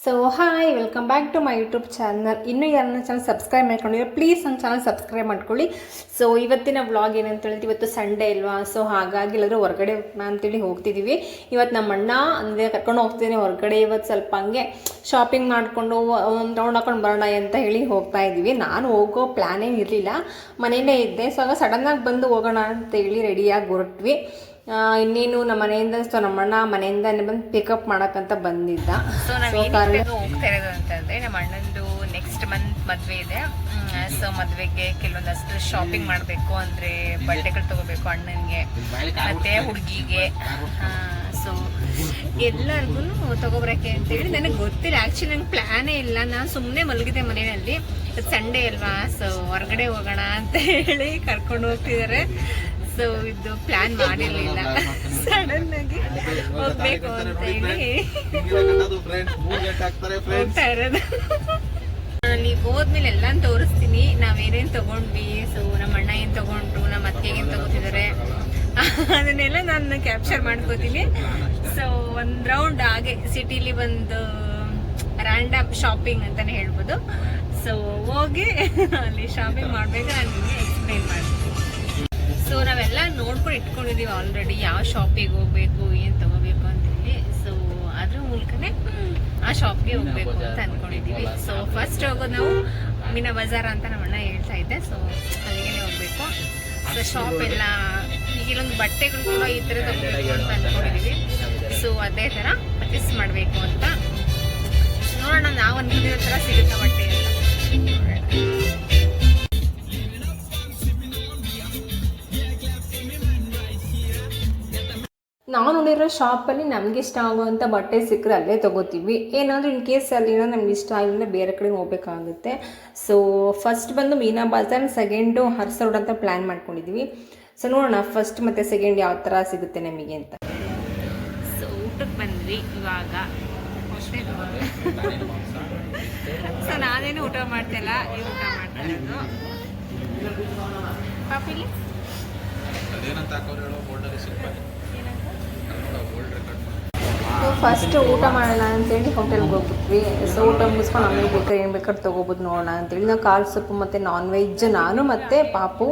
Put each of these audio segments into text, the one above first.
So hi, welcome back to my YouTube channel. ಇನ್ನೂ ಯಾರನ್ನ channel subscribe ಮಾಡ್ಕೊಂಡಿರೋ please ನನ್ನ ಚಾನಲ್ ಸಬ್ಸ್ಕ್ರೈಬ್ ಮಾಡ್ಕೊಳ್ಳಿ. ಸೊ ಇವತ್ತಿನ ವ್ಲಾಗ್ ಏನಂತ ಹೇಳಿದ್ರೆ, ಇವತ್ತು ಸಂಡೇ ಅಲ್ವಾ, ಸೊ ಹಾಗಾಗಿ ಎಲ್ಲರೂ ಹೊರಗಡೆ ಅಂತೇಳಿ ಹೋಗ್ತಿದ್ದೀವಿ. ಇವತ್ತು ನಮ್ಮ ಅಣ್ಣ ಅಂದರೆ ಕರ್ಕೊಂಡು ಹೋಗ್ತಿದ್ದೀನಿ ಹೊರಗಡೆ. ಇವತ್ತು ಸ್ವಲ್ಪ ಹಂಗೆ ಶಾಪಿಂಗ್ ಮಾಡಿಕೊಂಡು ಒಂದು ರೌಂಡ್ ಹಾಕೊಂಡು ಬರೋಣ ಅಂತ ಹೇಳಿ ಹೋಗ್ತಾ ಇದ್ದೀವಿ. ನಾನು ಹೋಗೋ ಪ್ಲ್ಯಾನ್ ಏನು ಇರಲಿಲ್ಲ, ಮನೆಯಲ್ಲೇ ಇದ್ದೆ. ಸೊ ಆಗ ಸಡನ್ನಾಗಿ ಬಂದು ಹೋಗೋಣ ಅಂತೇಳಿ ರೆಡಿಯಾಗಿ ಹೊರಟ್ವಿ. ಇನ್ನೇನು ನಮ್ಮ ಮನೆಯಿಂದ ನಮ್ಮಣ್ಣ ಮನೆಯಿಂದ ಬಂದು ಪಿಕಪ್ ಮಾಡೋಕ್ಕಂತ ಬಂದಿದ್ದ. ಸೊ ನಾವು ಹೋಗ್ತಾ ಇರೋದು ಅಂತಂದರೆ, ನಮ್ಮ ಅಣ್ಣಂದು ನೆಕ್ಸ್ಟ್ ಮಂತ್ ಮದುವೆ ಇದೆ. ಸೊ ಮದುವೆಗೆ ಕೆಲವೊಂದಷ್ಟು ಶಾಪಿಂಗ್ ಮಾಡಬೇಕು, ಅಂದರೆ ಬಟ್ಟೆಗಳು ತೊಗೋಬೇಕು ಅಣ್ಣನಿಗೆ ಮತ್ತು ಹುಡುಗಿಗೆ. ಸೊ ಎಲ್ಲರಿಗೂ ತೊಗೊಬರೋಕ್ಕೆ ಅಂತೇಳಿ ನನಗೆ ಗೊತ್ತಿಲ್ಲ. ಆ್ಯಕ್ಚುಲಿ ನಂಗೆ ಪ್ಲ್ಯಾನೇ ಇಲ್ಲ, ನಾನು ಸುಮ್ಮನೆ ಮಲಗಿದೆ ಮನೆಯಲ್ಲಿ. ಸಂಡೇ ಅಲ್ವಾ, ಸೊ ಹೊರಗಡೆ ಹೋಗೋಣ ಅಂತ ಹೇಳಿ ಕರ್ಕೊಂಡು ಹೋಗ್ತಿದ್ದಾರೆ. ಸೊ ಇದು ಪ್ಲಾನ್ ಮಾಡಿರಲಿಲ್ಲ, ಸಡನ್ ಆಗಿ ಹೋಗ್ಬೇಕು ಅಂತ ಹೇಳಿ ಹೋಗ್ತಾ ಇರೋದು. ಅಲ್ಲಿ ಹೋದ್ಮೇಲೆ ಎಲ್ಲ ತೋರಿಸ್ತೀನಿ ನಾವೇನೇನು ತಗೊಂಡ್ವಿ. ಸೊ ನಮ್ಮ ಅಣ್ಣ ಏನು ತಗೊಂಡ್ರು, ನಮ್ಮ ಅತ್ತಿಗೆ ಏನು ತಗೋತಿದ್ದಾರೆ, ಅದನ್ನೆಲ್ಲ ನಾನು ಕ್ಯಾಪ್ಚರ್ ಮಾಡ್ಕೋತೀನಿ. ಸೊ ಒಂದು ರೌಂಡ್ ಹಾಗೆ ಸಿಟಿಲಿ ಒಂದು ರ್ಯಾಂಡಮ್ ಶಾಪಿಂಗ್ ಅಂತಾನೆ ಹೇಳ್ಬೋದು. ಸೊ ಹೋಗಿ ಅಲ್ಲಿ ಶಾಪಿಂಗ್ ಮಾಡಬೇಕು, ನಾನು ನಿಮಗೆ ಎಕ್ಸ್ಪ್ಲೈನ್ ಮಾಡ್ತೀನಿ. ಸೊ ನಾವೆಲ್ಲ ನೋಡ್ಕೊಂಡು ಇಟ್ಕೊಂಡಿದ್ದೀವಿ ಆಲ್ರೆಡಿ, ಯಾವ ಶಾಪಿಗೆ ಹೋಗ್ಬೇಕು, ಏನು ತಗೋಬೇಕು ಅಂತೇಳಿ. ಸೊ ಅದ್ರ ಮೂಲಕನೇ ಆ ಶಾಪ್ಗೆ ಹೋಗ್ಬೇಕು ಅಂತ ಅಂದ್ಕೊಂಡಿದ್ದೀವಿ. ಸೊ ಫಸ್ಟ್ ಹೋಗೋದು ನಾವು ಮೀನಾ ಬಜಾರ್ ಅಂತ ನಮ್ಮ ಅಣ್ಣ ಹೇಳ್ತಾ ಇದ್ದೆ. ಸೊ ಅಲ್ಲಿಗೆ ಹೋಗ್ಬೇಕು. ಸೊ ಶಾಪ್ ಎಲ್ಲ ಈಗ ಇಲ್ಲೊಂದು ಬಟ್ಟೆಗಳು ಕೂಡ ಈ ಥರ ತಗೋಬೇಕು ಅಂತ ಅಂದ್ಕೊಂಡಿದ್ದೀವಿ. ಸೊ ಅದೇ ಥರ ಪರ್ಚೇಸ್ ಮಾಡಬೇಕು ಅಂತ ನೋಡೋಣ. ನಾವು ಅಂದ್ಕೊಂಡಿರೋ ಥರ ಸಿಗುತ್ತಾ ಬಟ್ಟೆ ಅಂತ. ನಾವು ನೋಡಿರೋ ಶಾಪಲ್ಲಿ ನಮ್ಗೆ ಇಷ್ಟ ಆಗುವಂಥ ಬಟ್ಟೆ ಸಿಕ್ಕರೆ ಅಲ್ಲೇ ತೊಗೋತೀವಿ. ಏನಾದರೂ ಇನ್ ಕೇಸ್ ಅಲ್ಲಿನ ನಮ್ಗೆ ಇಷ್ಟ ಆಗಿಲ್ಲ ಬೇರೆ ಕಡೆ ಹೋಗ್ಬೇಕಾಗುತ್ತೆ. ಸೊ ಫಸ್ಟ್ ಬಂದು ಮೀನಾ ಬಜಾರ್, ಸೆಕೆಂಡು ಹರ್ಸ್ ರೋಡ್ ಅಂತ ಪ್ಲ್ಯಾನ್ ಮಾಡ್ಕೊಂಡಿದ್ದೀವಿ. ಸೊ ನೋಡೋಣ ಫಸ್ಟ್ ಮತ್ತು ಸೆಕೆಂಡ್ ಯಾವ ಥರ ಸಿಗುತ್ತೆ ನಮಗೆ ಅಂತ. ಸೊ ಊಟಕ್ಕೆ ಬಂದ್ವಿ ಇವಾಗ. ಸೊ ನಾನೇನು ಊಟ ಮಾಡ್ತಿಲ್ಲ, ನೀವು ಊಟ ಮಾಡ್ತಾ ಇರೋದು. ಪಾಪಿಲಿ ಫಸ್ಟ್ ಊಟ ಮಾಡೋಣ ಅಂತೇಳಿ ಹೋಟೆಲ್ಗೆ ಹೋಗ್ಬಿಟ್ವಿ. ಸೊ ಊಟ ಮುಗಿಸ್ಕೊಂಡು ಆಮೇಲೆ ಬೇಕಾದ್ರೆ ಏನು ಬೇಕಾದ್ರೆ ತೊಗೋಬೋದು ನೋಡೋಣ ಅಂತೇಳಿ ನಾವು ಕಾಳು ಸೊಪ್ಪು ಮತ್ತು ನಾನ್ ವೆಜ್ ನಾನು ಮತ್ತು ಪಾಪು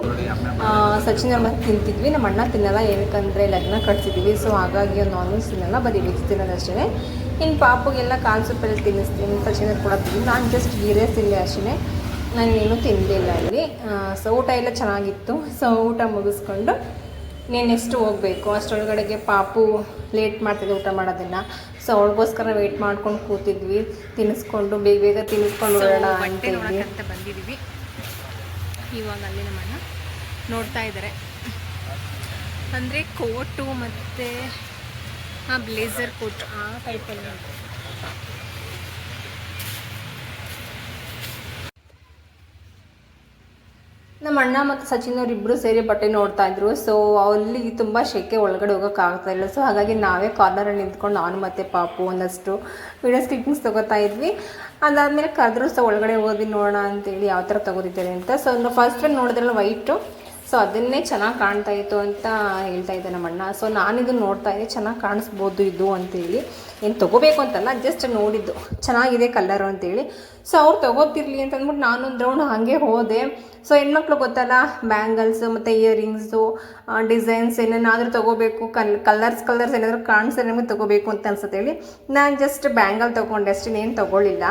ಸಚಿನ್ ಅವ್ರ ಮತ್ತೆ ತಿಂತಿದ್ವಿ. ನಮ್ಮ ಅಣ್ಣ ತಿನ್ನಲ್ಲ, ಏನಕ್ಕಂದರೆ ಲಗ್ನ ಕಟ್ಸಿದ್ವಿ. ಸೊ ಹಾಗಾಗಿ ಒಂದು ನಾನ್ ವೆಜ್ ತಿನ್ನಲ್ಲ, ಬರೀ ವೆಜ್ ತಿನ್ನೋದಷ್ಟೇ. ಇನ್ನು ಪಾಪುಗೆಲ್ಲ ಕಾಳು ಸೊಪ್ಪೆಲ್ಲ ತಿನ್ನಿಸ್ತೀನಿ, ಸಚಿನ್ ಕೂಡ ತಿಂದು ನಾನು ಜಸ್ಟ್ ಗೀರೇ ತಿಂದೆ ಅಷ್ಟೇ, ನಾನೇನು ತಿನ್ನಲಿಲ್ಲ ಅಲ್ಲಿ. ಸೊ ಊಟ ಎಲ್ಲ ಚೆನ್ನಾಗಿತ್ತು. ಸೊ ಊಟ ಮುಗಿಸ್ಕೊಂಡು ನೆಕ್ಸ್ಟ್ ಹೋಗಬೇಕು. ಅಷ್ಟರೊಳಗಡೆಗೆ ಪಾಪು ಲೇಟ್ ಮಾಡ್ತಿದ್ದೆ ಊಟ ಮಾಡೋದನ್ನು. ಸೊ ಅವಳಿಗೋಸ್ಕರ ವೆಯ್ಟ್ ಮಾಡ್ಕೊಂಡು ಕೂತಿದ್ವಿ, ತಿನ್ನಿಸ್ಕೊಂಡು ಬೇಗ ಬೇಗ ತಿನ್ನಿಸ್ಕೊಂಡು ಹೋಗೋಣ ಅಂತ ಬಂದಿದ್ದೀವಿ. ಇವಾಗ ಅಲ್ಲಿ ನಮ್ಮಣ್ಣ ನೋಡ್ತಾ ಇದ್ದಾರೆ, ಅಂದರೆ ಕೋಟು ಮತ್ತು ಬ್ಲೇಸರ್ ಕೋಟ್ ಆ ಟೈಪಲ್ಲಿ. ನಮ್ಮ ಅಣ್ಣ ಮತ್ತು ಸಚಿನ್ ಅವರಿಬ್ಬರು ಸೇರಿ ಬಟ್ಟೆ ನೋಡ್ತಾ ಇದ್ರು. ಸೊ ಅಲ್ಲಿ ತುಂಬ ಶೆಕೆ, ಒಳಗಡೆ ಹೋಗೋಕ್ಕಾಗ್ತಾ ಇಲ್ಲ. ಸೊ ಹಾಗಾಗಿ ನಾವೇ ಕಾರ್ನರಲ್ಲಿ ನಿಂತ್ಕೊಂಡು ನಾನು ಮತ್ತು ಪಾಪು ಒಂದಷ್ಟು ವೀಡಿಯೋಸ್ ಕ್ಲಿಪ್ಪಿಂಗ್ಸ್ ತೊಗೋತಾ ಇದ್ವಿ. ಅದಾದಮೇಲೆ ಕರೆದ್ರು. ಸೊ ಒಳಗಡೆ ಹೋಗಿ ನೋಡೋಣ ಅಂತೇಳಿ ಯಾವ ಥರ ತೊಗೋತಿದ್ದಾರೆ ಅಂತ. ಸೊ ಫಸ್ಟ್ ಟೈಮ್ ನೋಡಿದ್ರಲ್ಲ ವೈಟು, ಸೊ ಅದನ್ನೇ ಚೆನ್ನಾಗಿ ಕಾಣ್ತಾ ಇತ್ತು ಅಂತ ಹೇಳ್ತಾ ಇದ್ದೆ ನಮ್ಮ ಅಣ್ಣ. ಸೊ ನಾನಿದನ್ನು ನೋಡ್ತಾ ಇದ್ದೆ, ಚೆನ್ನಾಗಿ ಕಾಣಿಸ್ಬೋದು ಇದು ಅಂತೇಳಿ. ಏನು ತೊಗೋಬೇಕು ಅಂತಲ್ಲ, ಜಸ್ಟ್ ನೋಡಿದ್ದು ಚೆನ್ನಾಗಿದೆ ಕಲರು ಅಂತೇಳಿ. ಸೊ ಅವ್ರು ತೊಗೋತಿರ್ಲಿ ಅಂತ ಅಂದ್ಬಿಟ್ಟು ನಾನೊಂದು ರೌಂಡ್ ಹಾಗೆ ಹೋದೆ. ಸೊ ಹೆಣ್ಮಕ್ಳು ಗೊತ್ತಲ್ಲ, ಬ್ಯಾಂಗಲ್ಸು ಮತ್ತು ಇಯರಿಂಗ್ಸು ಡಿಸೈನ್ಸ್ ಏನೇನಾದರೂ ತೊಗೋಬೇಕು, ಕಲರ್ಸ್ ಏನಾದರೂ ಕಾಣಿಸ್ತಾರೆ ನಮಗೆ ತೊಗೋಬೇಕು ಅಂತ ಅನ್ಸುತ್ತೆ ಹೇಳಿ ನಾನು ಜಸ್ಟ್ ಬ್ಯಾಂಗಲ್ ತೊಗೊಂಡೆ ಅಷ್ಟೇ, ಏನು ತೊಗೊಳ್ಳಿಲ್ಲ.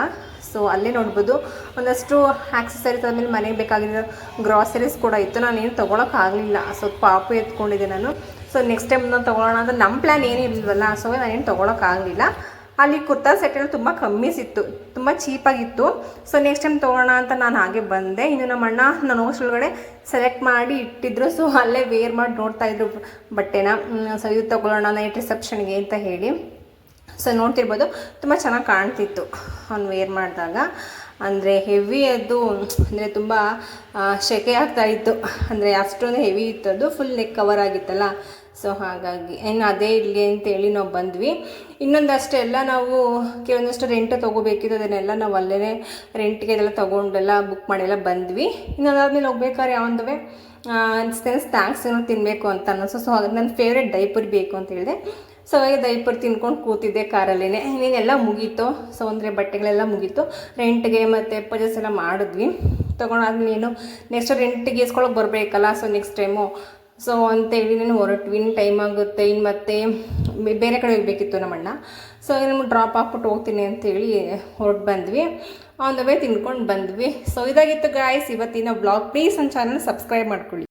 ಸೊ ಅಲ್ಲೇ ನೋಡ್ಬೋದು ಒಂದಷ್ಟು ಆಕ್ಸೆಸರೀಸ್, ಆದಮೇಲೆ ಮನೆಗೆ ಬೇಕಾಗಿರೋ ಗ್ರಾಸರೀಸ್ ಕೂಡ ಇತ್ತು. ನಾನೇನು ತೊಗೊಳಕ್ಕಾಗಲಿಲ್ಲ. ಸೊ ಪಾಪು ಎತ್ಕೊಂಡಿದ್ದೆ ನಾನು. ಸೊ ನೆಕ್ಸ್ಟ್ ಟೈಮ್ ನಾನು ತೊಗೊಳ್ಳೋಣ ಅಂತ ನಮ್ಮ ಪ್ಲ್ಯಾನ್ ಏನಿರಲಿಲ್ವಲ್ಲ. ಸೊ ನಾನೇನು ತೊಗೊಳಕ್ಕಾಗಲಿಲ್ಲ. ಅಲ್ಲಿ ಕುರ್ತಾ ಸೆಟ್ಟೆಲ್ಲ ತುಂಬ ಕಮ್ಮಿ ಸಿಕ್ತು, ತುಂಬ ಚೀಪಾಗಿತ್ತು. ಸೊ ನೆಕ್ಸ್ಟ್ ಟೈಮ್ ತೊಗೊಳ್ಳೋಣ ಅಂತ ನಾನು ಹಾಗೆ ಬಂದೆ. ಇನ್ನು ನಮ್ಮ ಅಣ್ಣ ನಾನು ಒಳಗಡೆ ಸೆಲೆಕ್ಟ್ ಮಾಡಿ ಇಟ್ಟಿದ್ರು. ಸೊ ಅಲ್ಲೇ ವೇರ್ ಮಾಡಿ ನೋಡ್ತಾಯಿದ್ರು ಬಟ್ಟೆನ. ಸೊ ಇದು ತೊಗೊಳ್ಳೋಣ ನೈಟ್ ರಿಸೆಪ್ಷನ್ಗೆ ಅಂತ ಹೇಳಿ. ಸೊ ನೋಡ್ತಿರ್ಬೋದು ತುಂಬ ಚೆನ್ನಾಗಿ ಕಾಣ್ತಿತ್ತು ಅವ್ನು ವೇರ್ ಮಾಡಿದಾಗ. ಅಂದರೆ ಹೆವಿ ಅದು, ಅಂದರೆ ತುಂಬ ಸೆಕೆ ಆಗ್ತಾಯಿತ್ತು, ಅಂದರೆ ಅಷ್ಟೊಂದು ಹೆವಿ ಇತ್ತು. ಅದು ಫುಲ್ ನೆಕ್ ಕವರ್ ಆಗಿತ್ತಲ್ಲ. ಸೊ ಹಾಗಾಗಿ ಇನ್ನು ಅದೇ ಇರಲಿ ಅಂತೇಳಿ ನಾವು ಬಂದ್ವಿ. ಇನ್ನೊಂದಷ್ಟೇ ಎಲ್ಲ ನಾವು ಕೆಲವೊಂದಷ್ಟು ರೆಂಟ್ ತೊಗೋಬೇಕಿತ್ತು, ಅದನ್ನೆಲ್ಲ ನಾವು ಅಲ್ಲೇ ರೆಂಟ್ಗೆ ಇದೆಲ್ಲ ತೊಗೊಂಡೆಲ್ಲ ಬುಕ್ ಮಾಡಿಯೆಲ್ಲ ಬಂದ್ವಿ. ಇನ್ನೊಂದಾದ್ಮೇಲೆ ಹೋಗ್ಬೇಕಾದ್ರೆ ಯಾವಂದವೆ ಸ್ನ್ಯಾಕ್ಸ್ ಏನೋ ತಿನ್ನಬೇಕು ಅಂತ ಅನ್ನಿಸು. ಸೊ ಅದು ನನ್ನ ಫೇವ್ರೆಟ್ ಡೈಪರ್ ಬೇಕು ಅಂತ ಹೇಳಿದೆ. ಸೊ ಹಾಗೆ ದೈಪರ್ ತಿನ್ಕೊಂಡು ಕೂತಿದ್ದೆ ಕಾರಲ್ಲೇ. ಇನ್ನೇನೆಲ್ಲ ಮುಗೀತು. ಸೊ ಅಂದರೆ ಬಟ್ಟೆಗಳೆಲ್ಲ ಮುಗೀತು. ರೆಂಟ್ಗೆ ಮತ್ತು ಪರ್ಚೇಸ್ ಎಲ್ಲ ಮಾಡಿದ್ವಿ. ತೊಗೊಂಡಾದ್ಮೇಲೆ ಏನು ನೆಕ್ಸ್ಟ್ ರೆಂಟಿಗೆ ಇಸ್ಕೊಳಕ್ಕೆ ಬರಬೇಕಲ್ಲ. ಸೊ ನೆಕ್ಸ್ಟ್ ಟೈಮು ಸೊ ಅಂತೇಳಿ ನಾನು ಹೊರಟ್ವಿ. ಇನ್ನು ಟೈಮ್ ಆಗುತ್ತೆ. ಇನ್ನು ಮತ್ತೆ ಬೇರೆ ಕಡೆ ಹೋಗಬೇಕಿತ್ತು ನಮ್ಮಣ್ಣ. ಸೊ ಇನ್ನು ಡ್ರಾಪ್ ಹಾಕ್ಬಿಟ್ಟು ಹೋಗ್ತೀನಿ ಅಂತೇಳಿ ಹೊರಟು ಬಂದ್ವಿ. ಆನ್ ದ ವೇ ತಿನ್ಕೊಂಡು ಬಂದ್ವಿ. ಸೊ ಇದಾಗಿತ್ತು ಗಾಯ್ಸ್ ಇವತ್ತಿನ ಬ್ಲಾಗ್. ಪ್ಲೀಸ್ ನನ್ನ ಚಾನಲ್ ಸಬ್ಸ್ಕ್ರೈಬ್ ಮಾಡ್ಕೊಳ್ಳಿ.